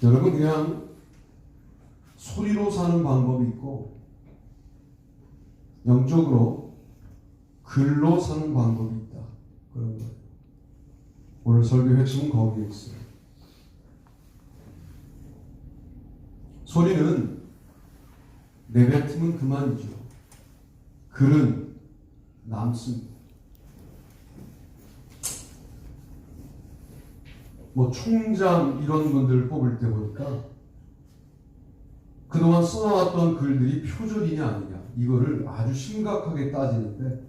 여러분, 그냥 소리로 사는 방법이 있고 영적으로 글로 사는 방법이 있다. 그런 거예요. 오늘 설교 핵심은 거기에 있어요. 소리는 내뱉으면 그만이죠. 글은 남습니다. 총장 이런 분들 뽑을 때 보니까 그동안 써놨던 글들이 표절이냐 아니냐 이거를 아주 심각하게 따지는데,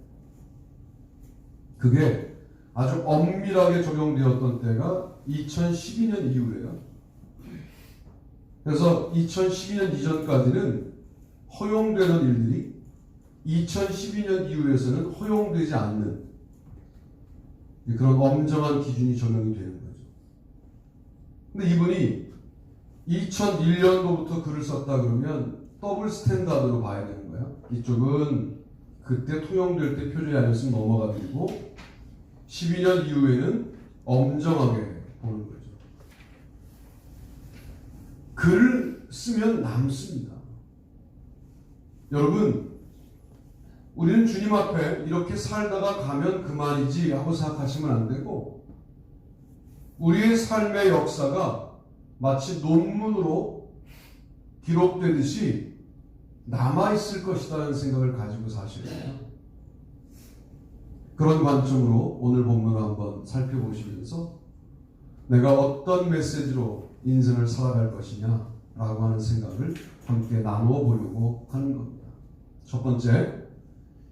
그게 아주 엄밀하게 적용되었던 때가 2012년 이후예요. 그래서 2012년 이전까지는 허용되는 일들이 2012년 이후에서는 허용되지 않는 그런 엄정한 기준이 적용이 되는 거죠. 근데 이분이 2001년도부터 글을 썼다 그러면 더블 스탠다드로 봐야 되는 거예요. 이쪽은 그때 통용될 때 표준이 아니었으면 넘어가 되고 12년 이후에는 엄정하게 보는 거죠. 글을 쓰면 남습니다. 여러분, 우리는 주님 앞에 이렇게 살다가 가면 그만이지 하고 생각하시면 안 되고, 우리의 삶의 역사가 마치 논문으로 기록되듯이 남아있을 것이라는 생각을 가지고 사셔야 돼요. 그런 관점으로 오늘 본문을 한번 살펴보시면서 내가 어떤 메시지로 인생을 살아갈 것이냐 라고 하는 생각을 함께 나누어 보려고 하는 겁니다. 첫 번째,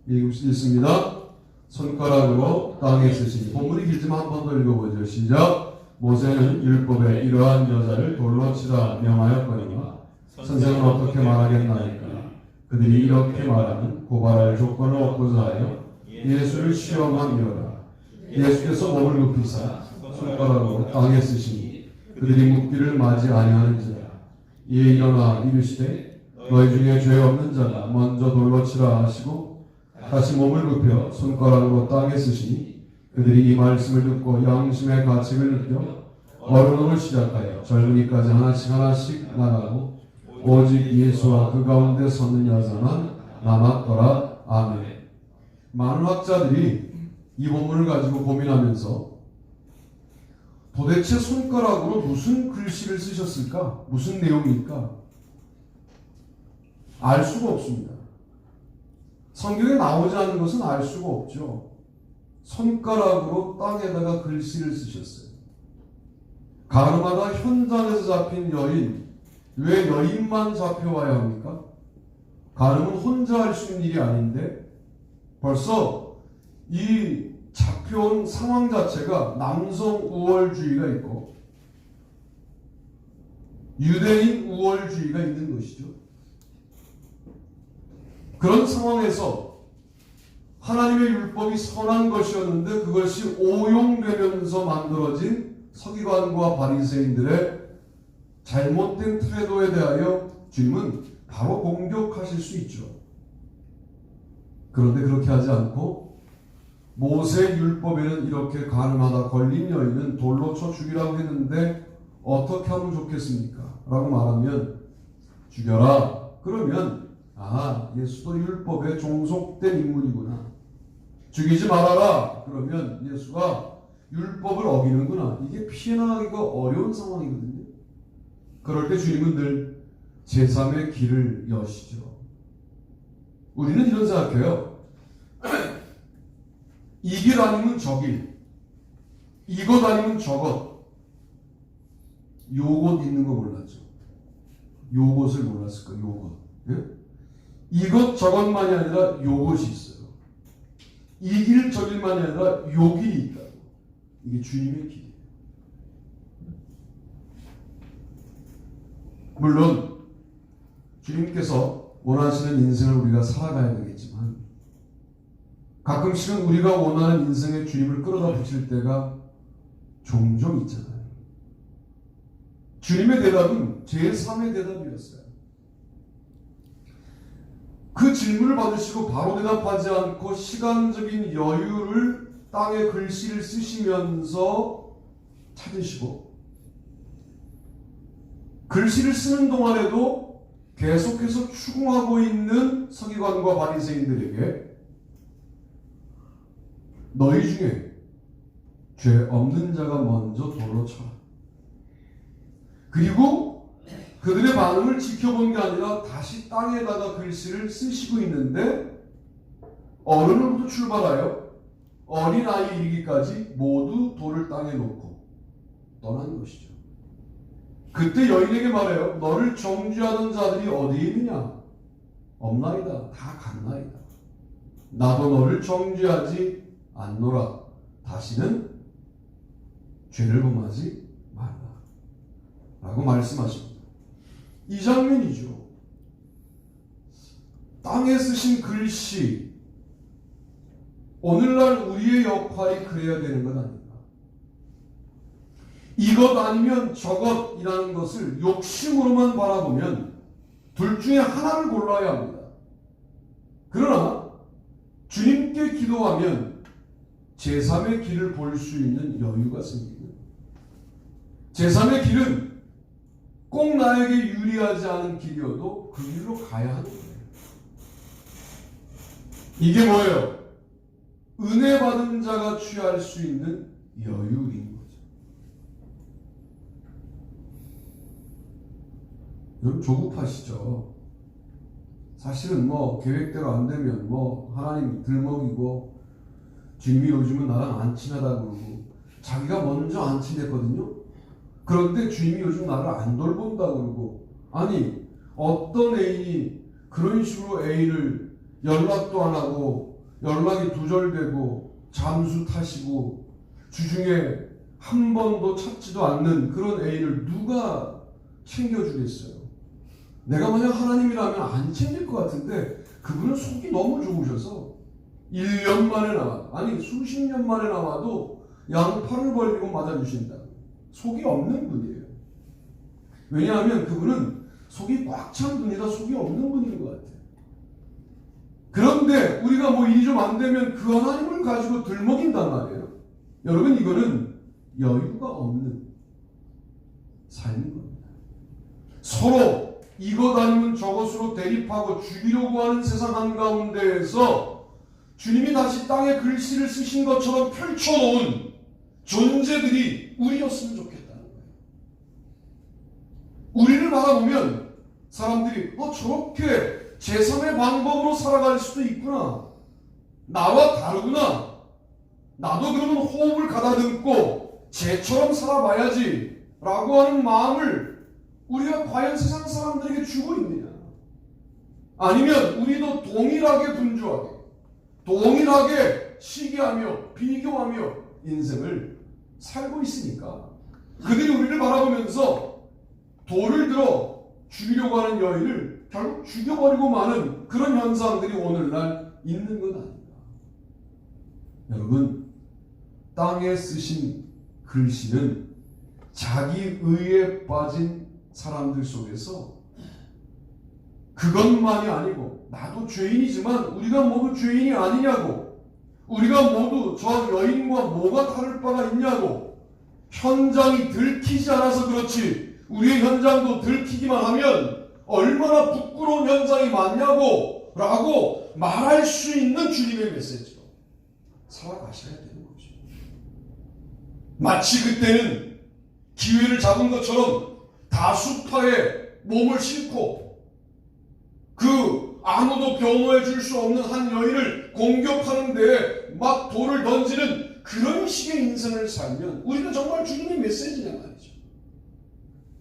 읽습니다. 손가락으로 땅에 쓰시니. 본문이 길지만 한 번 더 읽어보죠. 시작. 모세는 율법에 이러한 여자를 돌로 치라 명하였거니와 선생은 어떻게 말하겠나이까. 그들이 이렇게 말하는 고발할 조건을 얻고자 하여 예수를 시험함이로라. 예수께서 몸을 굽히사 손가락으로 땅에 쓰시니 그들이 묻기를 맞이 아니하는지라. 이에 일어나 이르시되 너희 중에 죄 없는 자가 먼저 돌로 치라 하시고 다시 몸을 굽혀 손가락으로 땅에 쓰시니 그들이 이 말씀을 듣고 양심의 가책을 느껴 어른으로 시작하여 젊은이까지 하나씩 나가고 오직 예수와 그 가운데 섰는 여자만 남았더라. 아멘. 많은 학자들이 이 본문을 가지고 고민하면서 도대체 손가락으로 무슨 글씨를 쓰셨을까? 무슨 내용일까? 알 수가 없습니다. 성경에 나오지 않은 것은 알 수가 없죠. 손가락으로 땅에다가 글씨를 쓰셨어요. 가늠하다 현장에서 잡힌 여인, 왜 여인만 잡혀와야 합니까? 가늠은 혼자 할 수 있는 일이 아닌데 벌써 이 잡혀온 상황 자체가 남성 우월주의가 있고 유대인 우월주의가 있는 것이죠. 그런 상황에서 하나님의 율법이 선한 것이었는데 그것이 오용되면서 만들어진 서기관과 바리새인들의 잘못된 태도에 대하여 주님은 바로 공격하실 수 있죠. 그런데 그렇게 하지 않고 모세 율법에는 이렇게 가늠하다 걸린 여인은 돌로 쳐 죽이라고 했는데 어떻게 하면 좋겠습니까? 라고 말하면 죽여라. 그러면 예수도 율법에 종속된 인물이구나. 죽이지 말아라. 그러면 예수가 율법을 어기는구나. 이게 피해나가기가 어려운 상황이거든요. 그럴 때 주님은 늘 제3의 길을 여시죠. 우리는 이런 생각해요. 이 길 아니면 저 길, 이것 아니면 저것. 요것 있는 거 몰랐죠. 요것을 몰랐을 거예요. 요것. 예? 이것 저것만이 아니라 요것이 있어요. 이 길 저 길만이 아니라 요 길이 있다고. 이게 주님의 길이에요. 물론 주님께서 원하시는 인생을 우리가 살아가야 되겠지만 가끔씩은 우리가 원하는 인생에 주님을 끌어다 붙일 때가 종종 있잖아요. 주님의 대답은 제3의 대답이었어요. 그 질문을 받으시고 바로 대답하지 않고 시간적인 여유를 땅에 글씨를 쓰시면서 찾으시고 글씨를 쓰는 동안에도 계속해서 추궁하고 있는 서기관과 바리새인들에게 너희 중에 죄 없는 자가 먼저 돌로 쳐라. 그리고 그들의 반응을 지켜본 게 아니라 다시 땅에다가 글씨를 쓰시고 있는데 어른으로부터 출발하여 어린아이 이르기까지 모두 돌을 땅에 놓고 떠난 것이죠. 그때 여인에게 말해요. 너를 정죄하던 자들이 어디에 있느냐? 없나이다. 다 갔나이다. 나도 너를 정죄하지 않노라. 다시는 죄를 범하지 말라. 라고 말씀하십니다. 이 장면이죠. 땅에 쓰신 글씨, 오늘날 우리의 역할이 그래야 되는 것 아닌가? 이것 아니면 저것이라는 것을 욕심으로만 바라보면 둘 중에 하나를 골라야 합니다. 그러나 주님께 기도하면 제3의 길을 볼 수 있는 여유가 생기고, 제3의 길은 꼭 나에게 유리하지 않은 길이어도 그 길로 가야 하는 거예요. 이게 뭐예요? 은혜 받은 자가 취할 수 있는 여유인 거죠. 여러분 조급하시죠? 사실은 계획대로 안 되면 하나님 들먹이고 주님이 요즘은 나랑 안 친하다 그러고 자기가 먼저 안 친했거든요. 그런데 주님이 요즘 나를 안 돌본다 그러고, 아니 어떤 애인이 그런 식으로 애인을 연락도 안 하고 연락이 두절되고 잠수 타시고 주중에 한 번도 찾지도 않는 그런 애인을 누가 챙겨주겠어요? 내가 만약 하나님이라면 안 챙길 것 같은데 그분은 속이 너무 좋으셔서 1년 만에 나와도, 아니 수십 년 만에 나와도 양팔을 벌리고 맞아주신다. 속이 없는 분이에요. 왜냐하면 그분은 속이 꽉 찬 분이라 속이 없는 분인 것 같아요. 그런데 우리가 일이 좀 안 되면 그 하나님을 가지고 들먹인단 말이에요. 여러분, 이거는 여유가 없는 삶인 겁니다. 서로 이것 아니면 저것으로 대립하고 죽이려고 하는 세상 한가운데에서 주님이 다시 땅에 글씨를 쓰신 것처럼 펼쳐놓은 존재들이 우리였으면 좋겠다는 거예요. 우리를 바라보면 사람들이 저렇게 제3의 방법으로 살아갈 수도 있구나. 나와 다르구나. 나도 그러면 호흡을 가다듬고 쟤처럼 살아봐야지 라고 하는 마음을 우리가 과연 세상 사람들에게 주고 있느냐? 아니면 우리도 동일하게 분주하게, 동일하게 시기하며 비교하며 인생을 살고 있으니까 그들이 우리를 바라보면서 돌을 들어 죽이려고 하는 여인을 결국 죽여버리고 마는 그런 현상들이 오늘날 있는 것 아닌가. 여러분, 땅에 쓰신 글씨는 자기 의에 빠진 사람들 속에서 그것만이 아니고, 나도 죄인이지만 우리가 모두 죄인이 아니냐고, 우리가 모두 저 여인과 뭐가 다를 바가 있냐고, 현장이 들키지 않아서 그렇지 우리의 현장도 들키기만 하면 얼마나 부끄러운 현장이 많냐고 라고 말할 수 있는 주님의 메시지로 살아가셔야 되는 거죠. 마치 그때는 기회를 잡은 것처럼 다수파에 몸을 싣고 그 아무도 변호해 줄 수 없는 한 여인을 공격하는 데에 막 돌을 던지는 그런 식의 인생을 살면 우리가 정말 주님의 메시지냐 말이죠.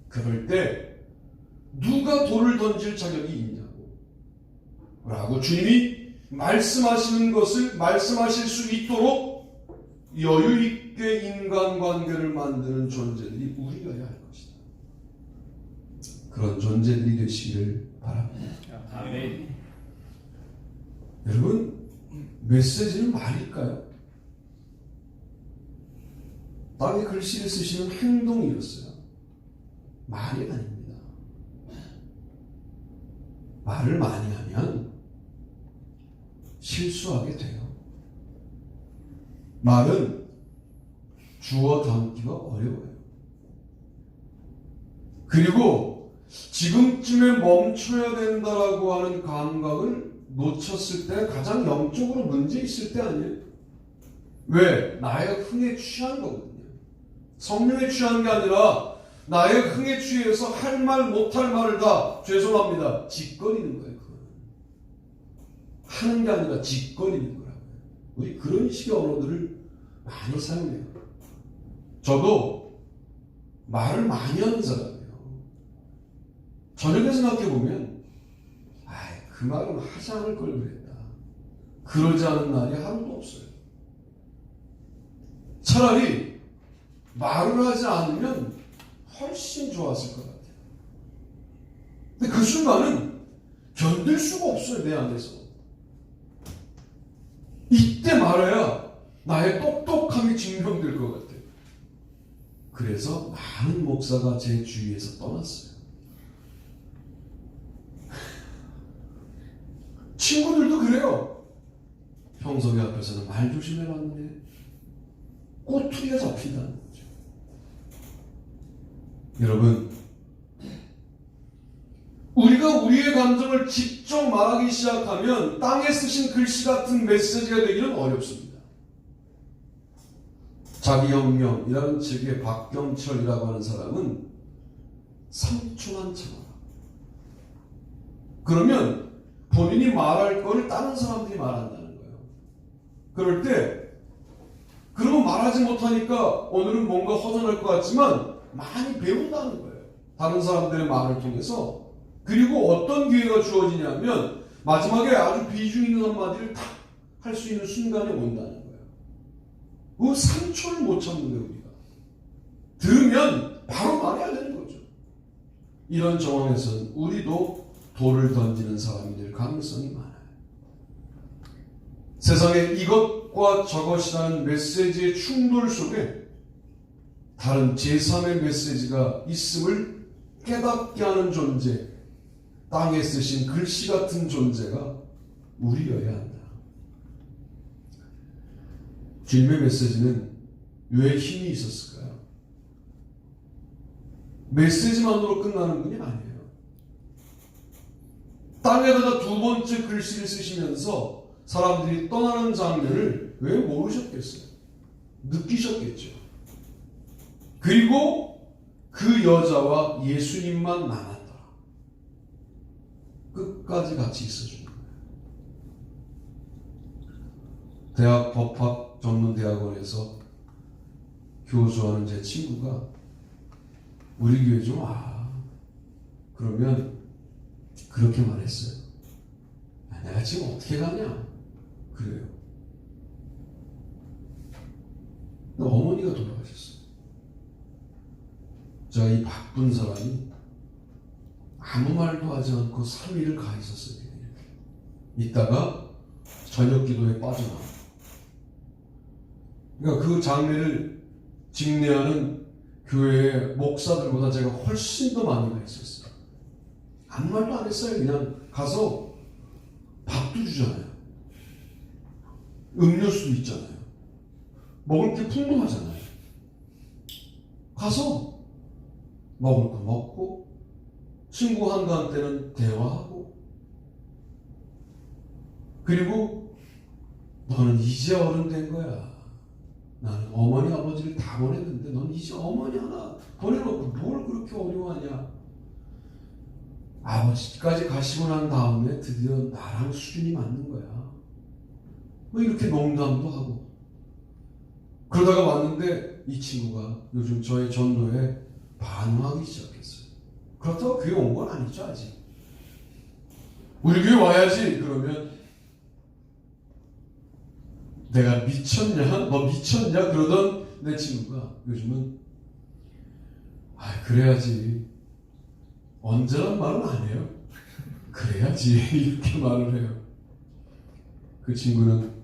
그럴 때 누가 돌을 던질 자격이 있냐고 라고 주님이 말씀하시는 것을 말씀하실 수 있도록 여유 있게 인간관계를 만드는 존재들이 우리여야 할 것이다. 그런 존재들이 되시기를 바랍니다. 아멘. 여러분, 메시지는 말일까요? 땅에 글씨를 쓰시는 행동이었어요. 말이 아닙니다. 말을 많이 하면 실수하게 돼요. 말은 주워 담기가 어려워요. 그리고 지금쯤에 멈춰야 된다라고 하는 감각을 놓쳤을 때 가장 영적으로 문제 있을 때 아니에요? 왜? 나의 흥에 취한 거거든요. 성령에 취한 게 아니라 나의 흥에 취해서 할 말 못할 말을 다 죄송합니다 짓거리는 거예요. 그거는 하는 게 아니라 짓거리는 거라고요. 우리 그런 식의 언어들을 많이 사용해요. 저도 말을 많이 하는 사람이에요. 저녁에 생각해보면 그 말은 하지 않을 걸 그랬다. 그러지 않은 날이 하루도 없어요. 차라리 말을 하지 않으면 훨씬 좋았을 것 같아요. 근데 그 순간은 견딜 수가 없어요. 내 안에서. 이때 말해야 나의 똑똑함이 증명될 것 같아요. 그래서 많은 목사가 제 주위에서 떠났어요. 친구들도 그래요. 형석이 앞에서는 말 조심해봤는데 꼬투리가 잡힌다는 거죠. 여러분, 우리가 우리의 감정을 직접 말하기 시작하면 땅에 쓰신 글씨 같은 메시지가 되기는 어렵습니다. 자기혁명이라는 책의 박경철이라고 하는 사람은 3초만 참아라. 그러면 본인이 말할 거를 다른 사람들이 말한다는 거예요. 그럴 때 그러고 말하지 못하니까 오늘은 뭔가 허전할 것 같지만 많이 배운다는 거예요. 다른 사람들의 말을 통해서. 그리고 어떤 기회가 주어지냐면 마지막에 아주 비중 있는 한마디를 딱 할 수 있는 순간이 온다는 거예요. 그 3초를 못 참는 거예요. 우리가. 들으면 바로 말해야 되는 거죠. 이런 정황에서는 우리도 돌을 던지는 사람이 될 가능성이 많아요. 세상에 이것과 저것이라는 메시지의 충돌 속에 다른 제3의 메시지가 있음을 깨닫게 하는 존재, 땅에 쓰신 글씨 같은 존재가 우리여야 한다. 주님의 메시지는 왜 힘이 있었을까요? 메시지만으로 끝나는 분이 아니에요. 땅에다가 두 번째 글씨를 쓰시면서 사람들이 떠나는 장면을 왜 모르셨겠어요? 느끼셨겠죠. 그리고 그 여자와 예수님만 남았더라. 끝까지 같이 있어주는 거예요. 대학 법학 전문대학원에서 교수하는 제 친구가 우리 교회 좀 와. 그러면 그렇게 말했어요. 내가 지금 어떻게 가냐? 그래요. 근데 어머니가 돌아가셨어요. 제가 이 바쁜 사람이 아무 말도 하지 않고 3일을 가 있었어요. 이따가 저녁 기도에 빠져나와요. 그러니까 그 장례를 직례하는 교회의 목사들보다 제가 훨씬 더 많이 가 있었어요. 아무 말도 안 했어요. 그냥 가서 밥도 주잖아요. 음료수도 있잖아요. 먹을 게 풍부하잖아요. 가서 먹을 거 먹고 친구 한가한테는 대화하고 그리고 너는 이제 어른 된 거야. 나는 어머니 아버지를 다 보냈는데 넌 이제 어머니 하나 보내놓고 뭘 그렇게 어려워하냐. 아버지까지 가시고 난 다음에 드디어 나랑 수준이 맞는 거야. 뭐 이렇게 농담도 하고 그러다가 왔는데 이 친구가 요즘 저의 전도에 반응하기 시작했어요. 그렇다고 교회 온 건 아니죠 아직. 우리 교회 와야지. 그러면 내가 미쳤냐? 너 미쳤냐? 그러던 내 친구가 요즘은 그래야지. 언제란 말은 안 해요. 그래야지. 이렇게 말을 해요. 그 친구는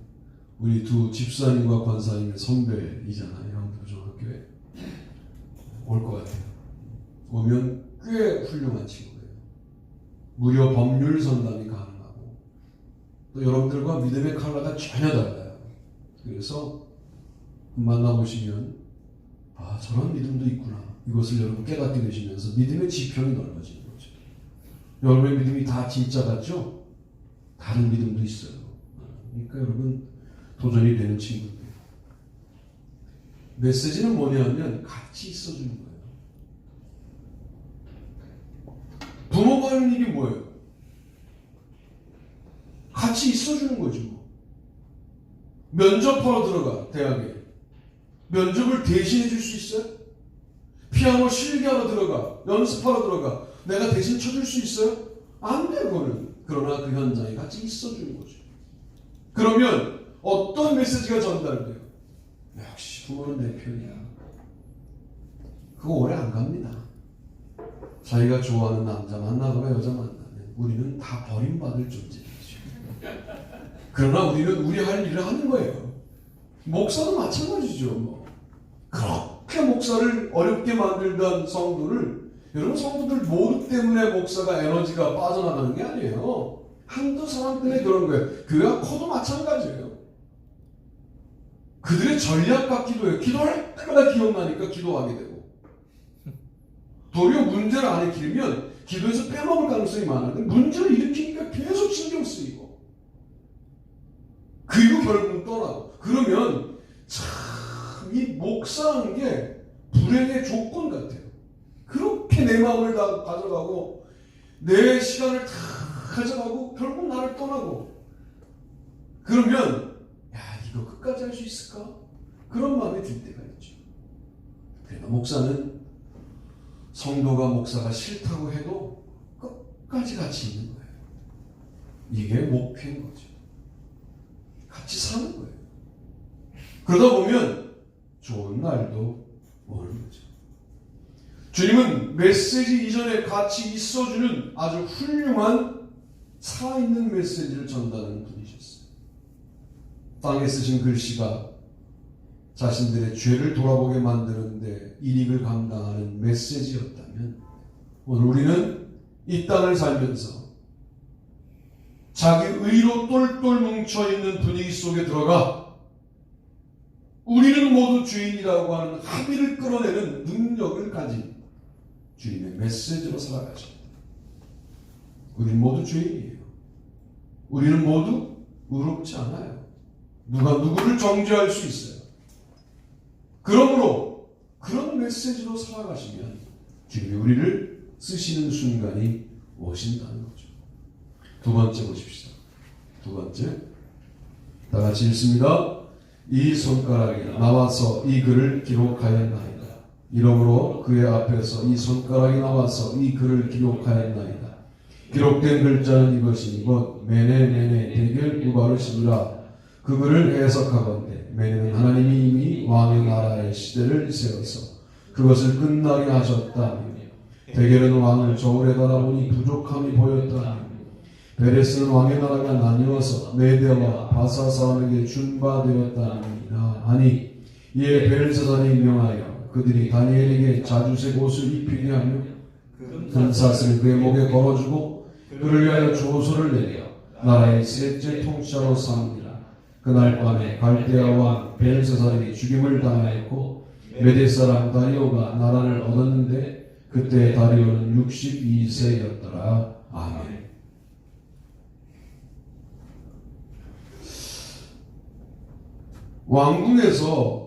우리 두 집사님과 권사님의 선배이잖아요. 영도중학교에 올 것 같아요. 오면 꽤 훌륭한 친구예요. 무려 법률 선담이 가능하고 또 여러분들과 믿음의 컬러가 전혀 달라요. 그래서 만나보시면 저런 믿음도 있구나. 이것을 여러분 깨닫게 되시면서 믿음의 지평이 넓어지는 거죠. 여러분의 믿음이 다 진짜 같죠? 다른 믿음도 있어요. 그러니까 여러분 도전이 되는 친구들. 메시지는 뭐냐면 같이 있어주는 거예요. 부모가 하는 일이 뭐예요? 같이 있어주는 거죠. 뭐. 면접하러 들어가 대학에 면접을 대신해 줄 수 있어요? 피아노 실기하러 들어가 연습하러 들어가 내가 대신 쳐줄 수 있어요? 안 돼요. 그거는. 그러나 그 현장에 같이 있어주는 거죠. 그러면 어떤 메시지가 전달돼요? 역시 부모는 내 편이야. 그거 오래 안 갑니다. 자기가 좋아하는 남자 만나거나 여자 만나면 우리는 다 버림받을 존재죠. 그러나 우리는 우리 할 일을 하는 거예요. 목사도 마찬가지죠. 뭐. 그렇게 목사를 어렵게 만들던 성도를 여러분 성도들 모두 때문에 목사가 에너지가 빠져나가는 게 아니에요. 한두 사람 때문에 그런 거예요. 교회가 커도 마찬가지예요. 그들의 전략과 기도예요. 기도할 때마다 기억나니까 기도하게 되고 도리어 문제를 안 일으키면 기도에서 빼먹을 가능성이 많은데 문제를 일으키니까 계속 신경 쓰이고 그리고 결국은 떠나고 그러면 참 이 목사라는 게 불행의 조건 같아요. 그렇게 내 마음을 다 가져가고 내 시간을 다 가져가고 결국 나를 떠나고 그러면 야 이거 끝까지 할 수 있을까? 그런 마음이 들 때가 있죠. 그러나 목사는 성도가 목사가 싫다고 해도 끝까지 같이 있는 거예요. 이게 목회인 거죠. 같이 사는 거예요. 그러다 보면 좋은 날도 오는 거죠. 주님은 메시지 이전에 같이 있어주는 아주 훌륭한 살아있는 메시지를 전달하는 분이셨어요. 땅에 쓰신 글씨가 자신들의 죄를 돌아보게 만드는데 일익을 감당하는 메시지였다면 오늘 우리는 이 땅을 살면서 자기 의로 똘똘 뭉쳐있는 분위기 속에 들어가 우리는 모두 주인이라고 하는 합의를 끌어내는 능력을 가진 주님의 메시지로 살아가십니다. 우리는 모두 주인이에요. 우리는 모두 의롭지 않아요. 누가 누구를 정죄할 수 있어요. 그러므로 그런 메시지로 살아가시면 주님이 우리를 쓰시는 순간이 오신다는 거죠. 두 번째 보십시다. 두 번째 다 같이 읽습니다. 이 손가락이 나와서 이 글을 기록하였나이다. 이러므로 그의 앞에서 이 손가락이 나와서 이 글을 기록하였나이다. 기록된 글자는 이것이니 곧 메네메네 대결 우바르시니라. 그 글을 해석하건대 메네는 하나님이 이미 왕의 나라의 시대를 세워서 그것을 끝나게 하셨다며 대결은 왕을 저울에 달아보니 부족함이 보였다며 베레스는 왕의 나라가 나뉘어서 메대와 바사 사람에게 준바되었다니라. 아니 이에 벨사산이 명하여 그들이 다니엘에게 자주색 옷을 입히게 하며 금사슬을 그의 목에 걸어주고 그를 위하여 조소를 내려 나라의 셋째 통치자로 삼으니라. 그날 밤에 갈대아 왕 벨사산이 죽임을 당하였고 메대 사람 다리오가 나라를 얻었는데 그때 다리오는 62세였더라. 아멘. 왕궁에서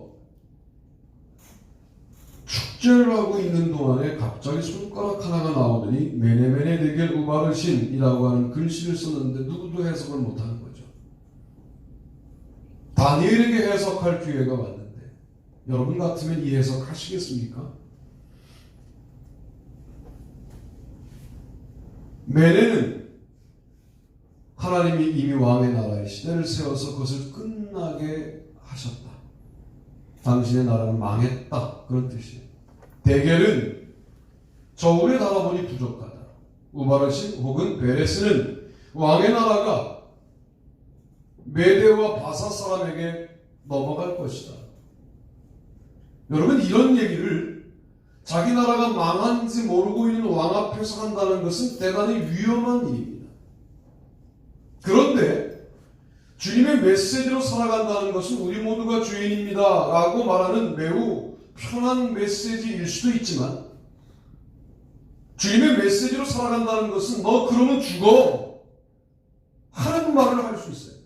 축제를 하고 있는 동안에 갑자기 손가락 하나가 나오더니 메네메네 대겔 우바르신이라고 하는 글씨를 썼는데 누구도 해석을 못하는 거죠. 다니엘에게 해석할 기회가 왔는데 여러분 같으면 이 해석 하시겠습니까? 메네는 하나님이 이미 왕의 나라의 시대를 세워서 그것을 끝나게 하셨다. 당신의 나라는 망했다. 그런 뜻이에요. 대겔은 저울에 달아보니 부족하다. 우바르신 혹은 베레스는 왕의 나라가 메대와 바사 사람에게 넘어갈 것이다. 여러분 이런 얘기를 자기 나라가 망한지 모르고 있는 왕 앞에서 한다는 것은 대단히 위험한 일입니다. 그런데 주님의 메시지로 살아간다는 것은 우리 모두가 주인입니다 라고 말하는 매우 편한 메시지일 수도 있지만 주님의 메시지로 살아간다는 것은 너 그러면 죽어 하는 말을 할 수 있어요.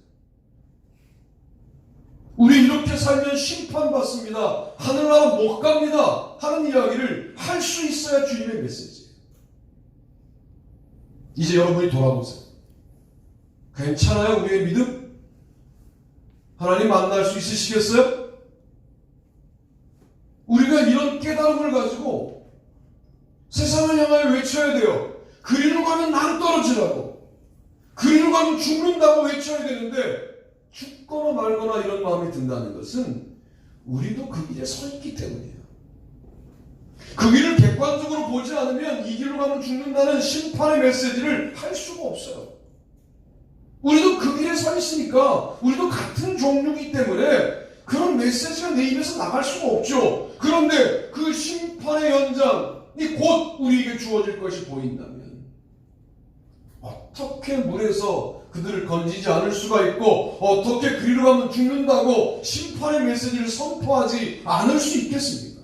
우리 이렇게 살면 심판받습니다. 하늘나라 못 갑니다. 하는 이야기를 할 수 있어야 주님의 메시지예요. 이제 여러분이 돌아보세요. 괜찮아요? 우리의 믿음? 하나님 만날 수 있으시겠어요? 우리가 이런 깨달음을 가지고 세상을 향하여 외쳐야 돼요. 그리로 가면 나는 떨어지라고. 그리로 가면 죽는다고 외쳐야 되는데 죽거나 말거나 이런 마음이 든다는 것은 우리도 그 길에 서 있기 때문이에요. 그 길을 객관적으로 보지 않으면 이 길로 가면 죽는다는 심판의 메시지를 할 수가 없어요. 우리도 그 길에 서 있으니까 우리도 같은 종류이기 때문에 그런 메시지가 내 입에서 나갈 수가 없죠. 그런데 그 심판의 연장이 곧 우리에게 주어질 것이 보인다면 어떻게 물에서 그들을 건지지 않을 수가 있고 어떻게 그리로 가면 죽는다고 심판의 메시지를 선포하지 않을 수 있겠습니까?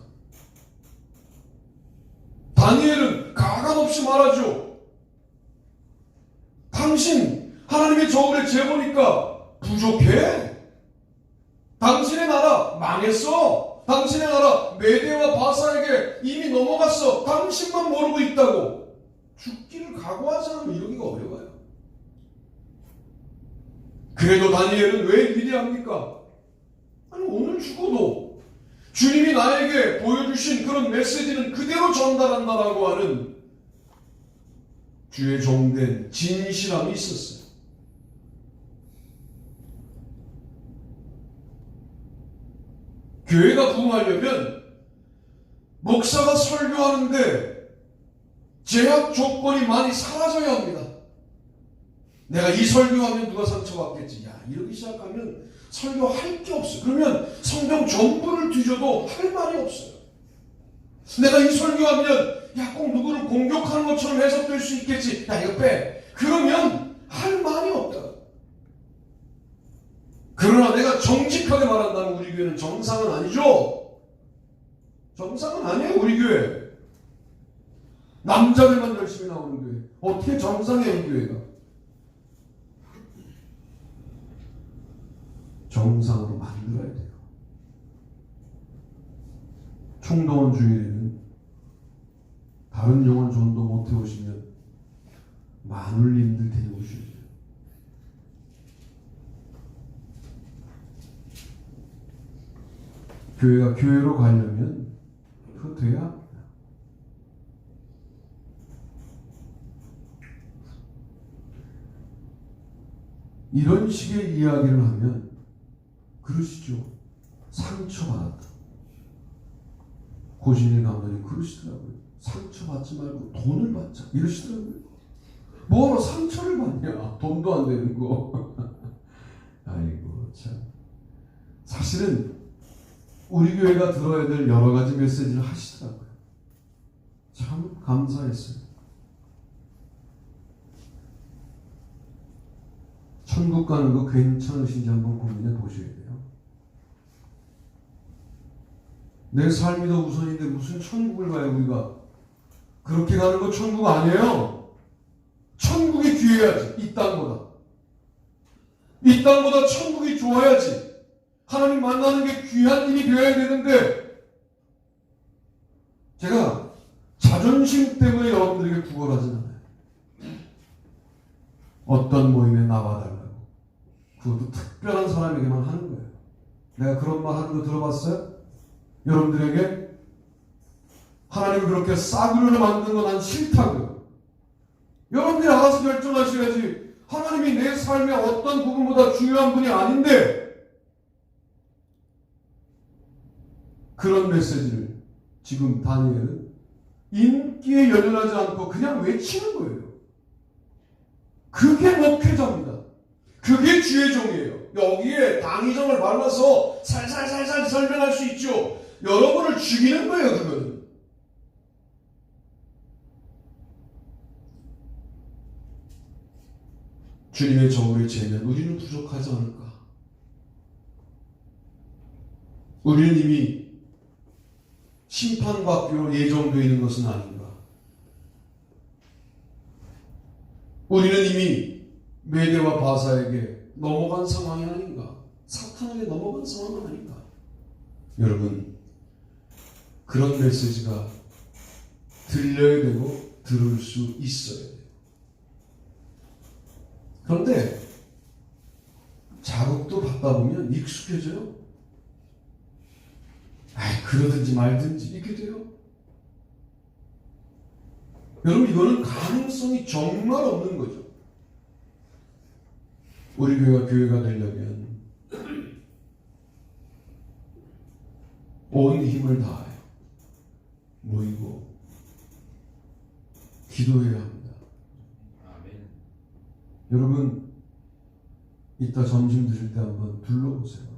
다니엘은 가감없이 말하죠. 당신 하나님의 저울에 재보니까 부족해. 당신의 나라 망했어. 당신의 나라 메대와 바사에게 이미 넘어갔어. 당신만 모르고 있다고. 죽기를 각오하지 않으면 이러기가 어려워요. 그래도 다니엘은 왜 위대합니까? 아니 오늘 죽어도 주님이 나에게 보여주신 그런 메시지는 그대로 전달한다라고 하는 주의 종된 진실함이 있었어요. 교회가 부흥하려면 목사가 설교하는데 제약 조건이 많이 사라져야 합니다. 내가 이 설교하면 누가 상처받겠지. 야, 이러기 시작하면 설교할 게 없어요. 그러면 성경 전부를 뒤져도 할 말이 없어요. 내가 이 설교하면 야, 꼭 누구를 공격하는 것처럼 해석될 수 있겠지. 야, 이거 빼. 그러면 할 말이 없다. 그러나 내가 정직하게 말한다면 우리 교회는 정상은 아니죠. 정상은 아니에요, 우리 교회. 남자들만 열심히 나오는 교회. 어떻게 정상이에요, 이 교회가? 정상으로 만들어야 돼요. 총동원 주일에는 다른 영혼 전도 못 해오시면 마눌님들 데려오셔야 돼요. 교회가 교회로 가려면 그거 돼야 합니다. 이런 식의 이야기를 하면 그러시죠. 상처받았다. 고진일 감독님 그러시더라고요. 상처받지 말고 돈을 받자 이러시더라고요. 뭐하러 상처를 받냐. 돈도 안 되는 거. 아이고 참. 사실은 우리 교회가 들어야 될 여러 가지 메시지를 하시더라고요. 참 감사했어요. 천국 가는 거 괜찮으신지 한번 고민해 보셔야 돼요. 내 삶이 더 우선인데 무슨 천국을 가요 우리가. 그렇게 가는 거 천국 아니에요. 천국이 귀해야지. 이 땅보다. 이 땅보다 천국이 좋아야지. 하나님 만나는 게 귀한 일이 되어야 되는데 제가 자존심 때문에 여러분들에게 구걸하진 않아요. 어떤 모임에 나와달라고. 그것도 특별한 사람에게만 하는 거예요. 내가 그런 말 하는 거 들어봤어요? 여러분들에게 하나님을 그렇게 싸구려로 만드는 거 난 싫다고요. 여러분들이 알아서 결정하셔야지. 하나님이 내 삶의 어떤 부분보다 중요한 분이 아닌데 그런 메시지를 지금 다니엘은 인기에 연연하지 않고 그냥 외치는 거예요. 그게 목회자입니다. 그게 주의 종이에요. 여기에 당의정을 발라서 살살살살 설명할 수 있죠. 여러분을 죽이는 거예요, 그거는. 주님의 저울에 재면 우리는 부족하지 않을까? 우리는 이미 심판받기로 예정되어 있는 것은 아닌가? 우리는 이미 메대와 바사에게 넘어간 상황이 아닌가? 사탄에게 넘어간 상황은 아닌가? 여러분, 그런 메시지가 들려야 되고 들을 수 있어야 돼요. 그런데 자극도 받다 보면 익숙해져요. 그러든지 말든지 이렇게 돼요. 여러분, 이거는 가능성이 정말 없는 거죠. 우리 교회가 되려면 온 힘을 다하여 모이고 기도해야 합니다. 아멘. 여러분, 이따 점심 드실 때 한번 둘러보세요.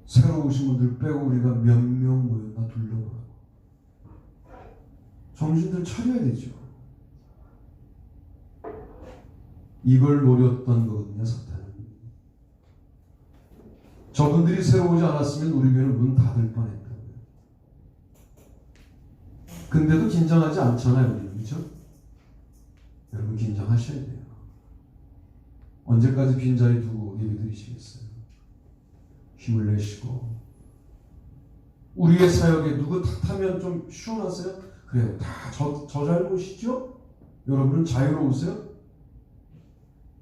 새로 오신 분들 빼고 우리가 몇 명 모였나 둘러보라고. 정신들 차려야 되죠. 이걸 노렸던 거거든요, 사탄은. 저분들이 새로 오지 않았으면 우리 교회는 문 닫을 뻔했다고요. 근데도 긴장하지 않잖아요, 우리는. 그렇죠? 여러분, 긴장하셔야 돼요. 언제까지 빈자리 두고 예배 드리시겠어요? 힘을 내시고. 우리의 사역에 누구 탓하면 좀 시원하세요? 그래요. 다 저 잘못이죠? 여러분은 자유로우세요?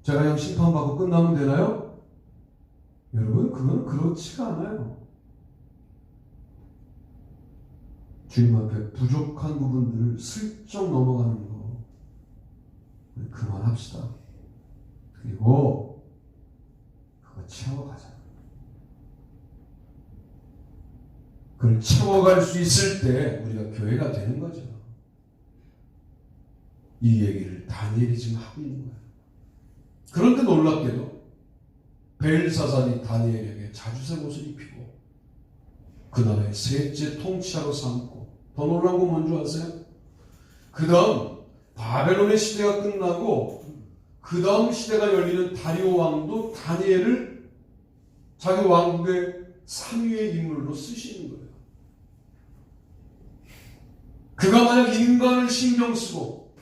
제가 그냥 심판받고 끝나면 되나요? 여러분, 그건 그렇지가 않아요. 주님 앞에 부족한 부분들을 슬쩍 넘어가는 거 우리 그만합시다. 그리고 그거 채워가자. 그걸 채워갈 수 있을 때 우리가 교회가 되는 거죠. 이 얘기를 다니엘이 지금 하고 있는 거예요. 그런데 놀랍게도 벨사산이 다니엘에게 자주색 옷을 입히고 그 나라의 셋째 통치자로 삼고, 더 놀라운 건 뭔지 아세요? 그 다음 바벨론의 시대가 끝나고 그 다음 시대가 열리는 다리오 왕도 다니엘을 자기 왕국의 3위의 인물로 쓰시는 거예요. 그가 만약 인간을 신경 쓰고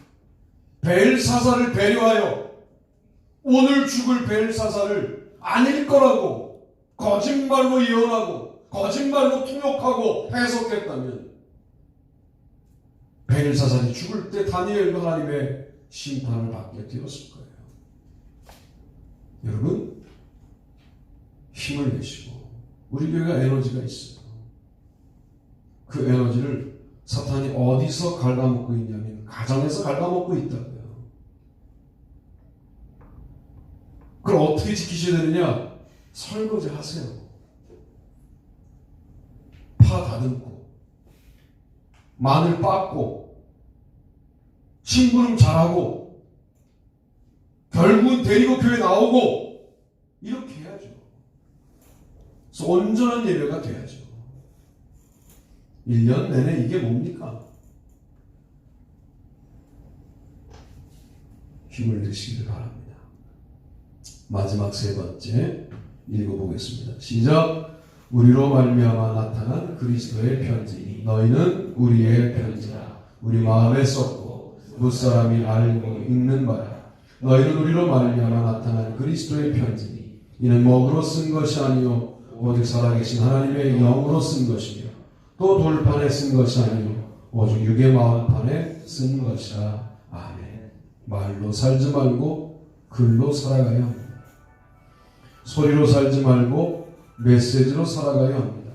벨사사를 배려하여 오늘 죽을 벨사사를 아닐 거라고 거짓말로 예언하고 거짓말로 통역하고 해석했다면 벨사사이 죽을 때 다니엘도 하나님의 심판을 받게 되었을 거예요. 여러분, 힘을 내시고, 우리 교회가 에너지가 있어요. 그 에너지를 사탄이 어디서 갉아먹고 있냐면 가정에서 갉아먹고 있다고요. 그걸 어떻게 지키셔야 되느냐? 설거지 하세요. 파 다듬고 마늘 빻고 심부름 잘하고 결국은 데리고 교회 나오고 이렇게 해야죠. 그래서 온전한 예배가 돼야죠. 1년 내내 이게 뭡니까? 힘을 내시기를 바랍니다. 마지막 세 번째 읽어보겠습니다. 시작. 우리로 말미암아 나타난 그리스도의 편지, 너희는 우리의 편지라. 우리 마음에 썼고 무사람이 알고 읽는 바야. 너희는 우리로 말미암아 나타난 그리스도의 편지, 이는 먹으로 쓴 것이 아니요 오직 살아계신 하나님의 영으로 쓴 것이며, 또 돌판에 쓴 것이 아니요 오직 육의 마음판에 쓴 것이라. 아멘. 말로 살지 말고 글로 살아가야 합니다. 소리로 살지 말고 메시지로 살아가야 합니다.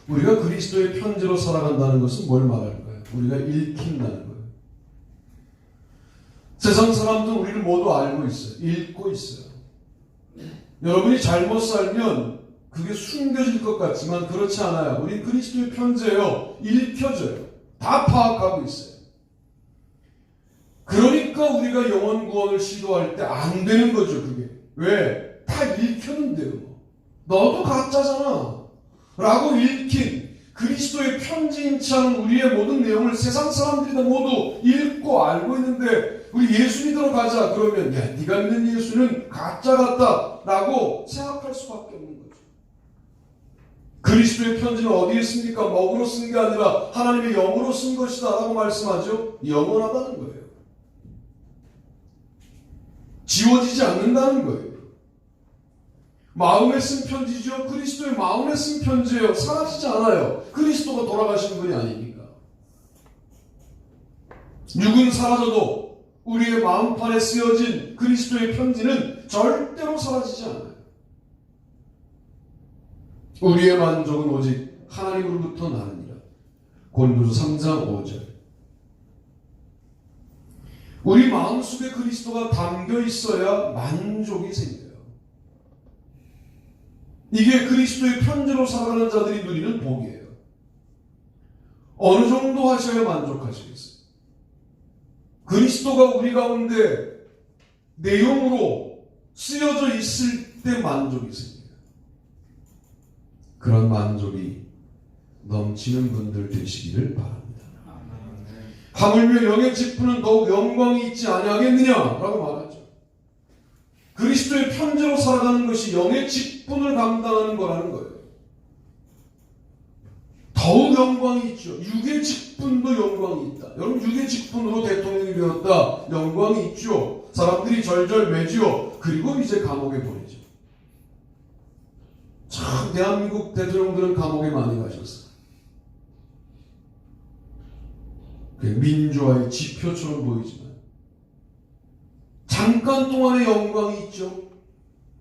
우리가 그리스도의 편지로 살아간다는 것은 뭘 말할까요? 우리가 읽힌다는 거예요. 세상 사람들은 우리를 모두 알고 있어요. 읽고 있어요. 여러분이 잘못 살면 그게 숨겨질 것 같지만 그렇지 않아요. 우린 그리스도의 편지예요. 읽혀져요. 다 파악하고 있어요. 그러니까 우리가 영혼 구원을 시도할 때 안 되는 거죠, 그게. 왜? 다 읽혔는데요. 너도 가짜잖아 라고 읽힌 그리스도의 편지인치 않은 우리의 모든 내용을 세상 사람들이 다 모두 읽고 알고 있는데, 우리 예수 믿으러 가자 그러면 야, 네가 믿는 예수는 가짜 같다 라고 생각할 수밖에 없는 거죠. 그리스도의 편지는 어디에 있습니까? 먹으로 쓴 게 아니라 하나님의 영으로 쓴 것이다 라고 말씀하죠. 영원하다는 거예요. 지워지지 않는다는 거예요. 마음에 쓴 편지죠. 그리스도의 마음에 쓴 편지예요. 사라지지 않아요. 그리스도가 돌아가신 분이 아닙니까? 육은 사라져도 우리의 마음판에 쓰여진 그리스도의 편지는 절대로 사라지지 않아요. 우리의 만족은 오직 하나님으로부터 나느니라. 고린도서 3장 5절. 우리 마음속에 그리스도가 담겨 있어야 만족이 생겨요. 이게 그리스도의 편지로 살아가는 자들이 누리는 복이에요. 어느 정도 하셔야 만족하시겠어요? 그리스도가 우리 가운데 내용으로 쓰여져 있을 때 만족이 생겨요. 그런 만족이 넘치는 분들 되시기를 바랍니다. 하물며 영의 직분은 더욱 영광이 있지 아니하겠느냐라고 말하죠. 그리스도의 편지로 살아가는 것이 영의 직분을 감당하는 거라는 거예요. 더욱 영광이 있죠. 육의 직분도 영광이 있다. 여러분, 육의 직분으로 대통령이 되었다. 영광이 있죠. 사람들이 절절 매지요. 그리고 이제 감옥에 보내죠. 참 대한민국 대통령들은 감옥에 많이 가셨어요. 민주화의 지표처럼 보이지만 잠깐 동안의 영광이 있죠.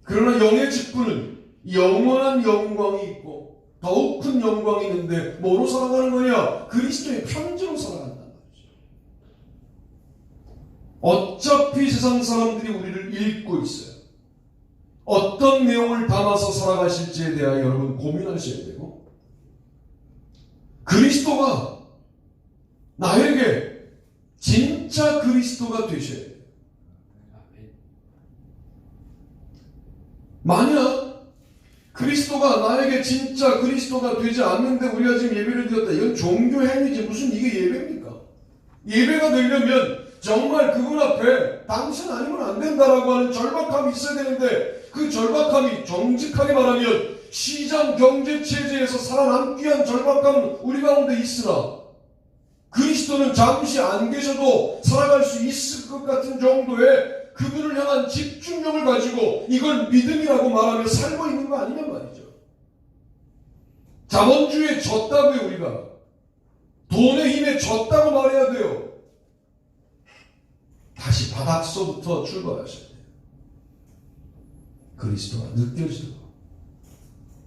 그러나 영의 직분은 영원한 영광이 있고 더욱 큰 영광이 있는데 뭐로 살아가는 거냐? 그리스도의 편지로 살아간다는 거죠. 어차피 세상 사람들이 우리를 읽고 있어요. 어떤 내용을 담아서 살아가실지에 대하여 여러분 고민하셔야 되고, 그리스도가 나에게 진짜 그리스도가 되셔야 돼요. 만약 그리스도가 나에게 진짜 그리스도가 되지 않는데 우리가 지금 예배를 드렸다. 이건 종교 행위지 무슨 이게 예배입니까? 예배가 되려면 정말 그분 앞에 당신 아니면 안 된다라고 하는 절박함이 있어야 되는데, 그 절박함이 정직하게 말하면 시장 경제 체제에서 살아남기 위한 절박함은 우리 가운데 있으나 그리스도는 잠시 안 계셔도 살아갈 수 있을 것 같은 정도의 그분을 향한 집중력을 가지고 이걸 믿음이라고 말하며 살고 있는 거 아니냔 말이죠. 자본주의에 졌다고요. 우리가 돈의 힘에 졌다고 말해야 돼요. 다시 바닥서부터 출발하셔야 돼요. 그리스도가 느껴지도록,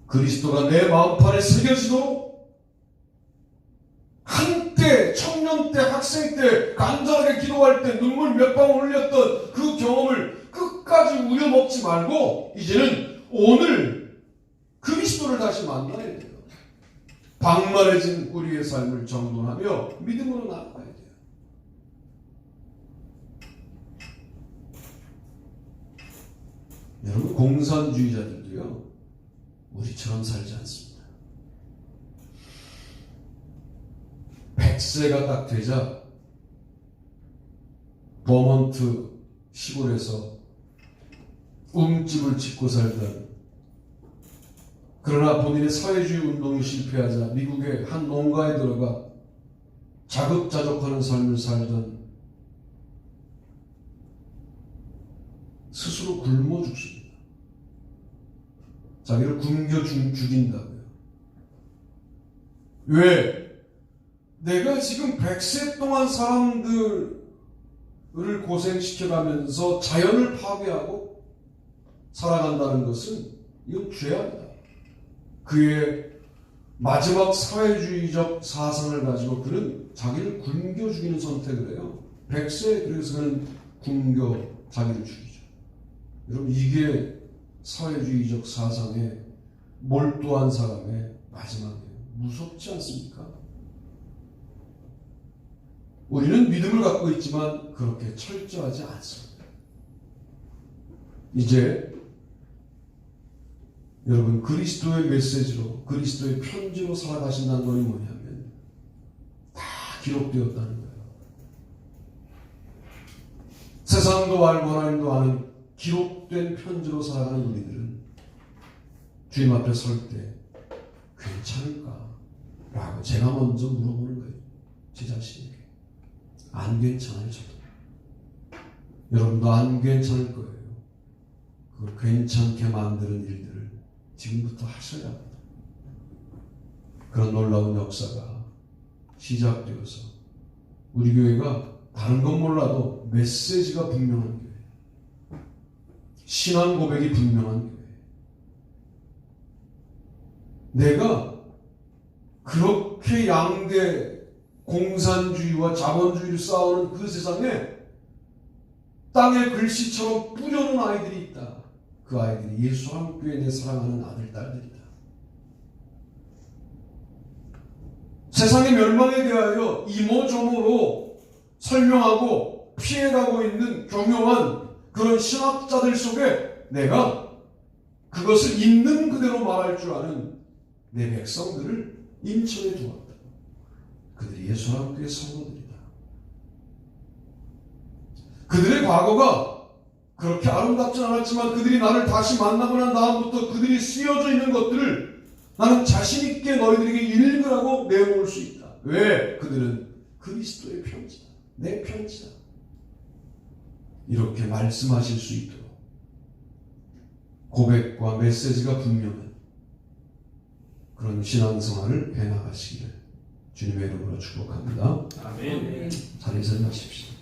그리스도가 내 마음판에 새겨지도록, 한때 청년 때 학생 때 간절하게 기도할 때 눈물 몇 방울 흘렸던 그 경험을 끝까지 우려먹지 말고 이제는 오늘 그리스도를 다시 만나야 돼요. 방만해진 우리의 삶을 정돈하며 믿음으로 나아가야 돼요. 여러분, 공산주의자들도요 우리처럼 살지 않습니다. 100세가 딱 되자 버몬트 시골에서 움집을 짓고 살던, 그러나 본인의 사회주의 운동이 실패하자 미국의 한 농가에 들어가 자급자족하는 삶을 살던, 스스로 굶어 죽습니다. 자기를 굶겨 죽인다고요. 왜? 내가 지금 100세 동안 사람들을 고생시켜가면서 자연을 파괴하고 살아간다는 것은 이건 죄악이다. 그의 마지막 사회주의적 사상을 가지고 그는 자기를 굶겨 죽이는 선택을 해요. 100세 그래서 그는 굶겨 자기를 죽이죠. 여러분, 이게 사회주의적 사상에 몰두한 사람의 마지막이에요. 무섭지 않습니까? 우리는 믿음을 갖고 있지만 그렇게 철저하지 않습니다. 이제 여러분, 그리스도의 메시지로, 그리스도의 편지로 살아가신다는 것이 뭐냐면 다 기록되었다는 거예요. 세상도 알고 하나님도 아는 기록된 편지로 살아가는 우리들은 주님 앞에 설 때 괜찮을까? 라고 제가 먼저 물어보는 거예요. 제 자신에게. 안 괜찮아요, 저도. 여러분도 안 괜찮을 거예요. 그걸 괜찮게 만드는 일들을 지금부터 하셔야 합니다. 그런 놀라운 역사가 시작되어서 우리 교회가 다른 건 몰라도 메시지가 분명한 교회, 신앙 고백이 분명한 교회, 내가 그렇게 양대 공산주의와 자본주의를 싸우는 그 세상에 땅에 글씨처럼 뿌려놓은 아이들이 있다. 그 아이들이 예수 한교회 내 사랑하는 아들, 딸들이다. 세상의 멸망에 대하여 이모저모로 설명하고 피해가고 있는 교묘한 그런 신학자들 속에 내가 그것을 있는 그대로 말할 줄 아는 내 백성들을 인천에 두었다. 그들이 예수 한교회 성도들이다. 그들의 과거가 그렇게 아름답진 않았지만 그들이 나를 다시 만나고 난 다음부터 그들이 쓰여져 있는 것들을 나는 자신 있게 너희들에게 읽으라고 내놓을 수 있다. 왜? 그들은 그리스도의 편지다. 내 편지다. 이렇게 말씀하실 수 있도록 고백과 메시지가 분명한 그런 신앙생활을 해나가시기를 주님의 이름으로 축복합니다. 아멘. 자리에서 마십시오.